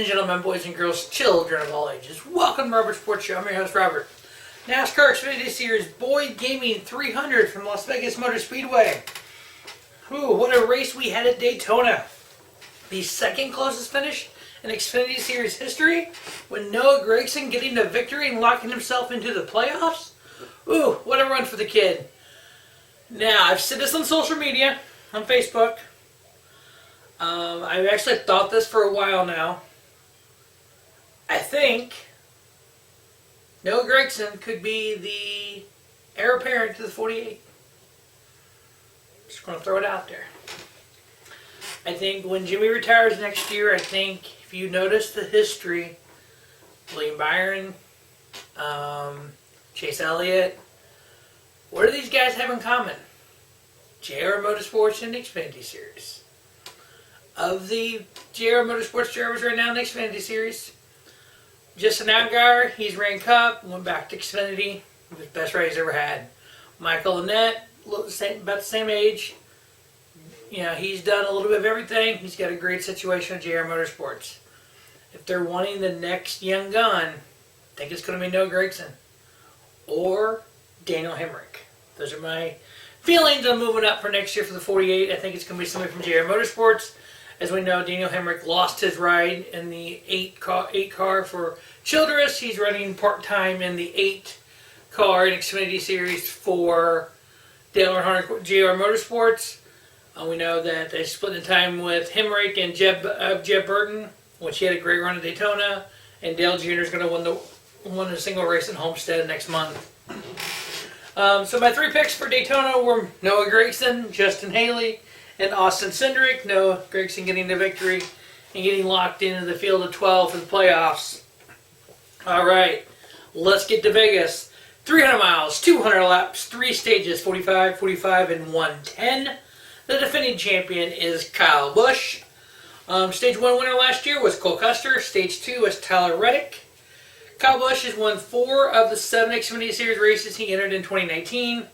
and gentlemen, boys and girls, children of all ages, welcome to Robert Sports Show. I'm your host, Robert. NASCAR Xfinity Series Boyd Gaming 300 from Las Vegas Motor Speedway. Ooh, what a race we had at Daytona. The second closest finish in Xfinity Series history, with Noah Gragson getting the victory and locking himself into the playoffs. Ooh, what a run for the kid. Now, I've said this on social media, on Facebook. I've actually thought this for a while now. I think Noah Gragson could be the heir apparent to the 48. Just going to throw it out there. I think when Jimmy retires next year, I think if you notice the history, William Byron, Chase Elliott, what do these guys have in common? JR Motorsports and Xfinity Series. Of the JR Motorsports drivers right now in the Xfinity Series, Justin Allgaier, he's ran Cup, went back to Xfinity, the best ride he's ever had. Michael Annett, about the same age. You know, he's done a little bit of everything. He's got a great situation with JR Motorsports. If they're wanting the next young gun, I think it's going to be Noah Gragson or Daniel Hemrick. Those are my feelings on moving up for next year for the 48. I think it's going to be somebody from JR Motorsports. As we know, Daniel Hemrick lost his ride in the 8 car for Childress. He's running part-time in the 8 car in Xfinity Series for Dale Earnhardt JR Motorsports. We know that they split the time with Hemrick and Jeb Burton, which he had a great run at Daytona. And Dale Jr. is going to win the single race at Homestead next month. So my 3 picks for Daytona were Noah Gragson, Justin Haley, and Austin Cindric. Noah Gragson getting the victory and getting locked into the field of 12 for the playoffs. All right, let's get to Vegas. 300 miles, 200 laps, 3 stages, 45, 45, and 110. The defending champion is Kyle Busch. Stage 1 winner last year was Cole Custer. Stage 2 was Tyler Reddick. Kyle Busch has won 4 of the 7 Xfinity Series races he entered in 2019.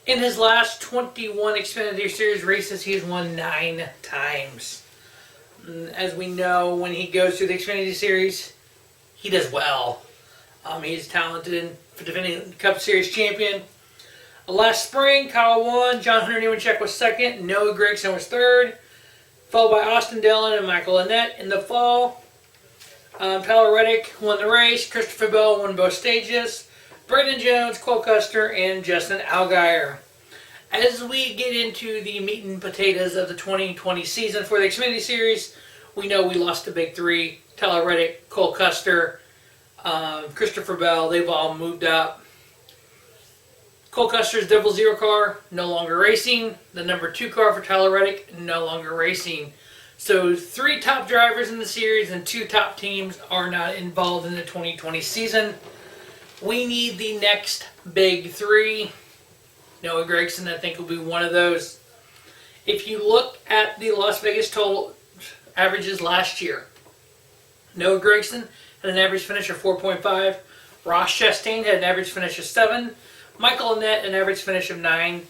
In his last 21 Xfinity Series races, he has won 9 times. As we know, when he goes through the Xfinity Series, he does well. He's talented, for defending Cup Series champion. Last spring, Kyle won. John Hunter Nemechek was second. Noah Gragson was third, followed by Austin Dillon and Michael Annett. In the fall, Tyler Reddick won the race. Christopher Bell won both stages. Brandon Jones, Cole Custer, and Justin Allgaier. As we get into the meat and potatoes of the 2020 season for the Xfinity Series, we know we lost the big 3. Tyler Reddick, Cole Custer, Christopher Bell, they've all moved up. Cole Custer's Double Zero car, no longer racing. The number 2 car for Tyler Reddick, no longer racing. So 3 top drivers in the series and 2 top teams are not involved in the 2020 season. We need the next big 3. Noah Gragson, I think, will be one of those. If you look at the Las Vegas total averages last year, Noah Gragson had an average finish of 4.5. Ross Chastain had an average finish of 7. Michael Annett, an average finish of 9.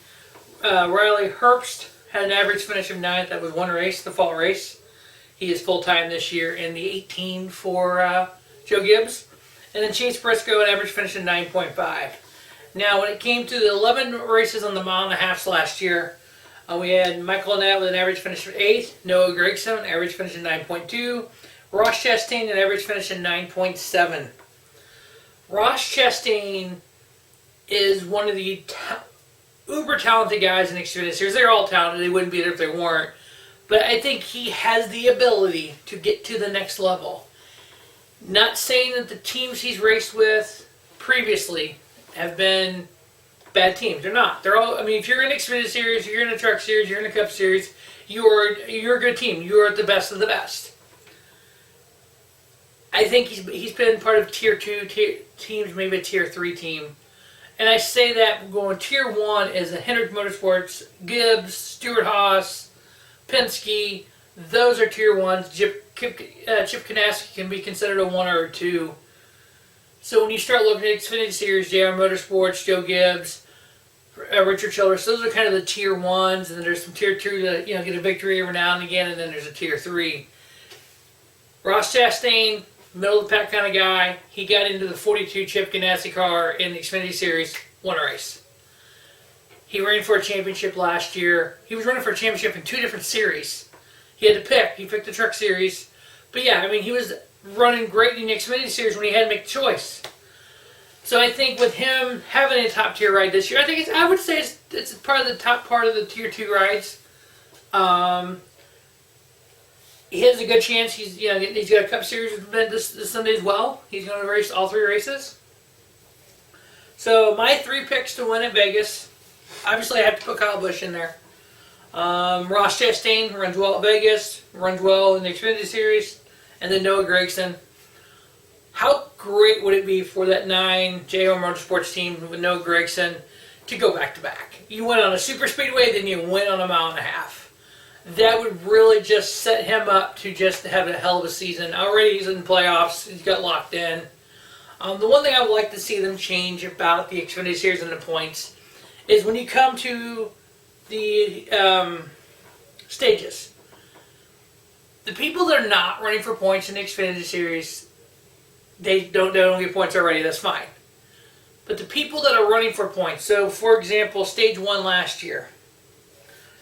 Riley Herbst had an average finish of 9. That was one race, the fall race. He is full-time this year in the 18 for Joe Gibbs. And then Chase Briscoe, an average finish of 9.5. Now, when it came to the 11 races on the mile and a half last year, we had Michael Annett with an average finish of 8. Noah Gragson, an average finish of 9.2. Ross Chastain, an average finish of 9.7. Ross Chastain is one of the uber talented guys in the Xfinity Series. They're all talented. They wouldn't be there if they weren't. But I think he has the ability to get to the next level. Not saying that the teams he's raced with previously have been bad teams. They're not. They're all. I mean, if you're in Xfinity Series, you're in a Truck Series, you're in a Cup Series, you're a good team. You're the best of the best. I think he's been part of Tier 2 teams, maybe a Tier 3 team. And I say that going Tier 1 is the Hendrick Motorsports, Gibbs, Stewart-Haas, Penske. Those are Tier 1s. Chip Ganassi can be considered a 1 or a 2. So when you start looking at Xfinity Series, JR Motorsports, Joe Gibbs, Richard Childress, those are kind of the Tier 1s, and then there's some Tier 2 that get a victory every now and again, and then there's a Tier 3. Ross Chastain, middle of the pack kind of guy. He got into the 42 Chip Ganassi car in the Xfinity Series, won a race. He ran for a championship last year. He was running for a championship in 2 different series. He had to pick. He picked the Truck Series. But yeah, I mean, he was running great in the Xfinity Series when he had to make the choice. So I think with him having a top tier ride this year, I would say it's part of the top part of the tier 2 rides. He has a good chance. He's got a Cup Series event this Sunday as well. He's going to race all 3 races. So my 3 picks to win at Vegas. Obviously, I have to put Kyle Busch in there. Ross Chastain runs well at Vegas, runs well in the Xfinity Series, and then Noah Gragson. How great would it be for that 9 JR Motorsports team with Noah Gragson to go back-to-back? You went on a super speedway, then you went on a mile and a half. That would really just set him up to just have a hell of a season. Already he's in playoffs. He's got locked in. The one thing I would like to see them change about the Xfinity Series and the points is when you come to the stages, the people that are not running for points in the Xfinity Series, they don't get points already. That's fine. But the people that are running for points, so for example, Stage 1 last year,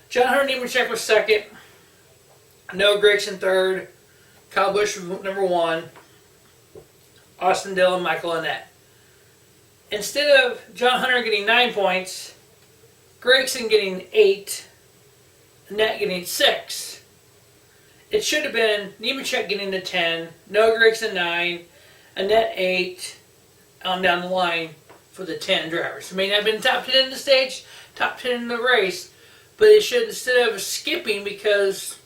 John Hunter Nemechek was 2nd, Noah Gragson 3rd, Kyle Busch was number 1, Austin Dillon, Michael Annett. Instead of John Hunter getting 9 points, Gragson getting 8, Annett getting 6, it should have been Nemechek getting the 10, Noah Gragson 9, Annett 8, on down the line for the 10 drivers. It may not have been top 10 in the stage, top 10 in the race, but it should, instead of skipping because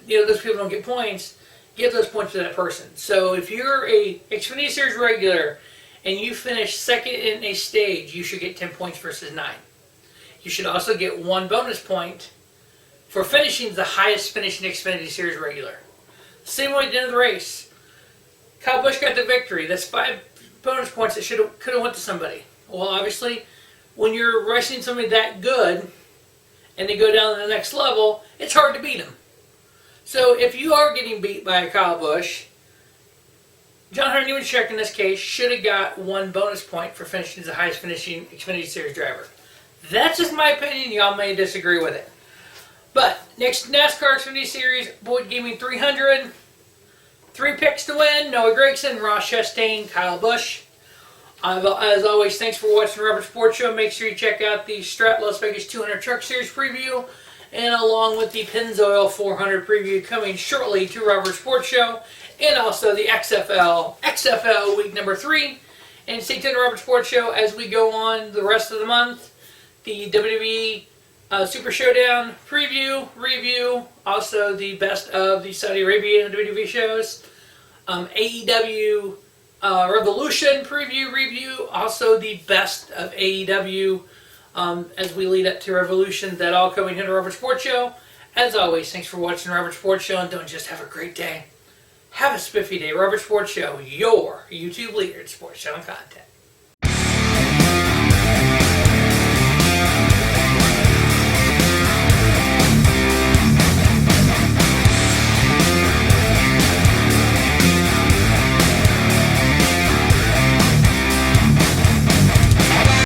those people don't get points, give those points to that person. So if you're a Xfinity Series regular and you finish 2nd in a stage, you should get 10 points versus 9. You should also get 1 bonus point for finishing the highest finish in Xfinity Series regular. Same way at the end of the race. Kyle Busch got the victory. That's 5 bonus points that could have went to somebody. Well, obviously, when you're racing somebody that good and they go down to the next level, it's hard to beat them. So if you are getting beat by a Kyle Busch, John Hunter Nemechek in this case should have got 1 bonus point for finishing as the highest finishing Xfinity Series driver. That's just my opinion. Y'all may disagree with it. But next NASCAR Xfinity Series, Boyd gave me 300. 3 picks to win: Noah Gragson, Ross Chastain, Kyle Busch. As always, thanks for watching the Rubber Sports Show. Make sure you check out the Strat Las Vegas 200 Truck Series preview, and along with the Pennzoil 400 preview coming shortly to Rubber Sports Show, and also the XFL week number 3. And stay tuned to Rubber Sports Show as we go on the rest of the month. The WWE Super Showdown preview, review, also the best of the Saudi Arabia WWE shows, AEW Revolution preview, review, also the best of AEW as we lead up to Revolution. That all coming here to Robert Sports Show. As always, thanks for watching Robert Sports Show, and don't just have a great day. Have a spiffy day. Robert Sports Show, your YouTube leader in sports show and content.